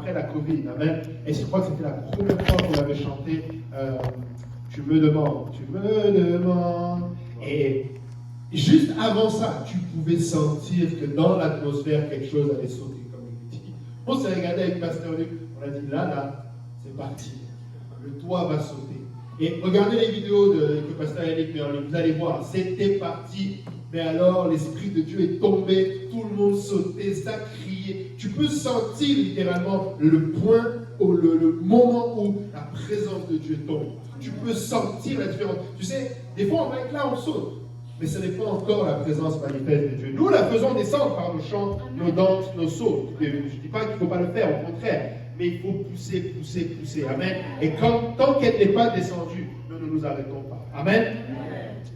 après la Covid. Amen. Et je crois que c'était la première fois qu'on avait chanté Tu me demandes, tu me demandes. Et juste avant ça, tu pouvais sentir que dans l'atmosphère, quelque chose allait sauter, comme il dit. On s'est regardé avec Pasteur Luc, on a dit là, c'est parti. Le toit va sauter. Et regardez les vidéos que Pasteur Eric met en ligne, vous allez voir, c'était parti. Mais alors, l'Esprit de Dieu est tombé, tout le monde sautait, ça criait. Tu peux sentir littéralement le point, le moment où la présence de Dieu tombe. Tu peux sentir la différence. Tu sais, des fois, on va être là, on saute. Mais ce n'est pas encore la présence manifeste de Dieu. Nous la faisons descendre par nos chants, nos danses, nos sauts. Je ne dis pas qu'il ne faut pas le faire, au contraire. Mais il faut pousser, pousser, pousser. Amen. Et tant qu'elle n'est pas descendue, nous ne nous arrêtons pas. Amen.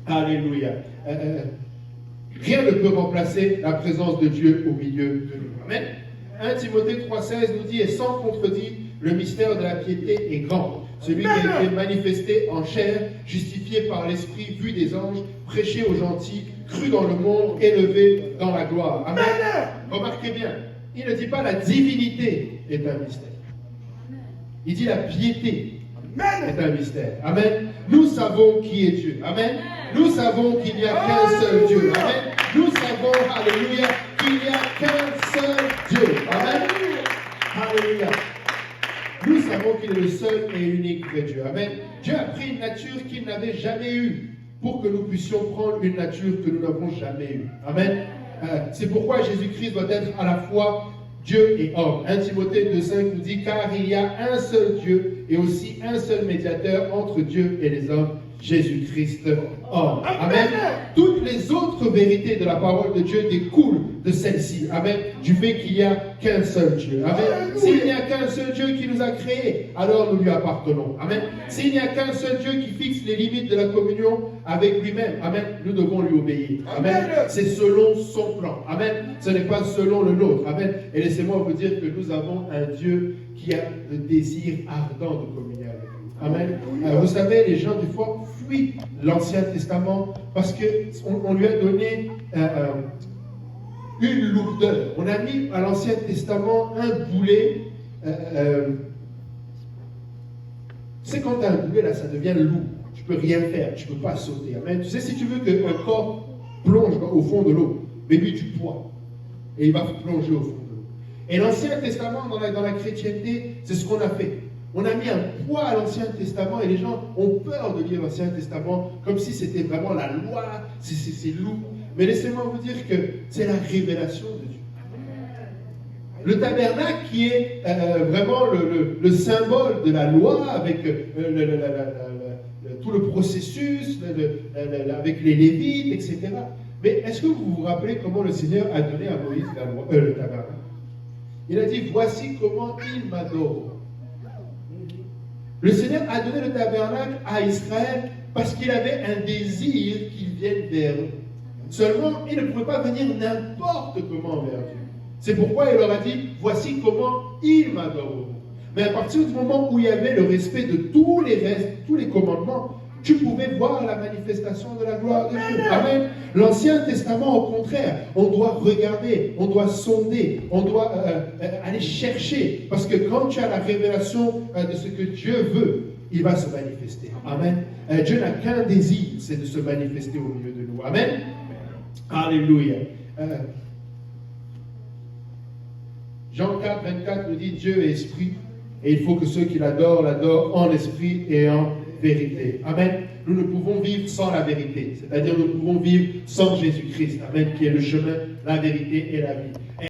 Alléluia. Rien ne peut remplacer la présence de Dieu au milieu de nous. Amen. 1 Timothée 3,16 nous dit, et sans contredit, le mystère de la piété est grand. Celui qui a été manifesté en chair, justifié par l'Esprit, vu des anges, prêché aux gentils, cru dans le monde, élevé dans la gloire. Amen. Remarquez bien, il ne dit pas la divinité est un mystère. Il dit la piété est un mystère. Amen. Nous savons qui est Dieu. Amen. Nous savons qu'il n'y a qu'un seul Dieu. Amen. Nous savons, alléluia, qu'il n'y a qu'un seul Dieu. Amen. Alléluia. Nous savons qu'il est le seul et unique vrai Dieu. Amen. Dieu a pris une nature qu'il n'avait jamais eue pour que nous puissions prendre une nature que nous n'avons jamais eue. Amen. C'est pourquoi Jésus-Christ doit être à la fois Dieu et homme. 1 Timothée 2,5 nous dit, car il y a un seul Dieu et aussi un seul médiateur entre Dieu et les hommes, Jésus-Christ homme. Amen. Toutes les autres vérités de la parole de Dieu découlent de celle-ci. Amen. Du fait qu'il n'y a qu'un seul Dieu. Amen. S'il n'y a qu'un seul Dieu qui nous a créés, alors nous lui appartenons. Amen. S'il n'y a qu'un seul Dieu qui fixe les limites de la communion avec lui-même, amen, nous devons lui obéir. Amen. C'est selon son plan. Amen. Ce n'est pas selon le nôtre. Amen. Et laissez-moi vous dire que nous avons un Dieu qui a le désir ardent de communier avec nous. Amen. Vous savez, les gens, des fois, fuient l'Ancien Testament parce qu'on lui a donné une lourdeur. On a mis à l'Ancien Testament un boulet. C'est quand tu as un boulet, là, ça devient lourd. Tu ne peux rien faire, tu ne peux pas sauter. Amen. Tu sais, si tu veux qu'un corps plonge au fond de l'eau, mais lui, tu poids. Et il va plonger au fond de l'eau. Et l'Ancien Testament, dans la chrétienté, c'est ce qu'on a fait. On a mis un poids à l'Ancien Testament et les gens ont peur de lire l'Ancien Testament comme si c'était vraiment la loi, c'est lourd. Mais laissez-moi vous dire que c'est la révélation de Dieu. Le tabernacle qui est vraiment le symbole de la loi avec tout le processus, avec les Lévites, etc. Mais est-ce que vous vous rappelez comment le Seigneur a donné à Moïse le tabernacle? Il a dit, voici comment il m'adore. Le Seigneur a donné le tabernacle à Israël parce qu'il avait un désir qu'il vienne vers eux. Seulement, il ne pouvait pas venir n'importe comment vers Dieu. C'est pourquoi il leur a dit, voici comment il m'adore. Mais à partir du moment où il y avait le respect de tous les restes, tous les commandements, tu pouvais voir la manifestation de la gloire de Dieu. Amen. L'Ancien Testament, au contraire, on doit regarder, on doit sonder, on doit aller chercher. Parce que quand tu as la révélation de ce que Dieu veut, il va se manifester. Amen. Dieu n'a qu'un désir, c'est de se manifester au milieu de nous. Amen. Alléluia. Jean 4, 24 nous dit, Dieu est esprit, et il faut que ceux qui l'adorent, l'adorent en esprit et en vérité. Amen. Nous ne pouvons vivre sans la vérité. C'est-à-dire nous pouvons vivre sans Jésus-Christ. Amen. Qui est le chemin, la vérité et la vie.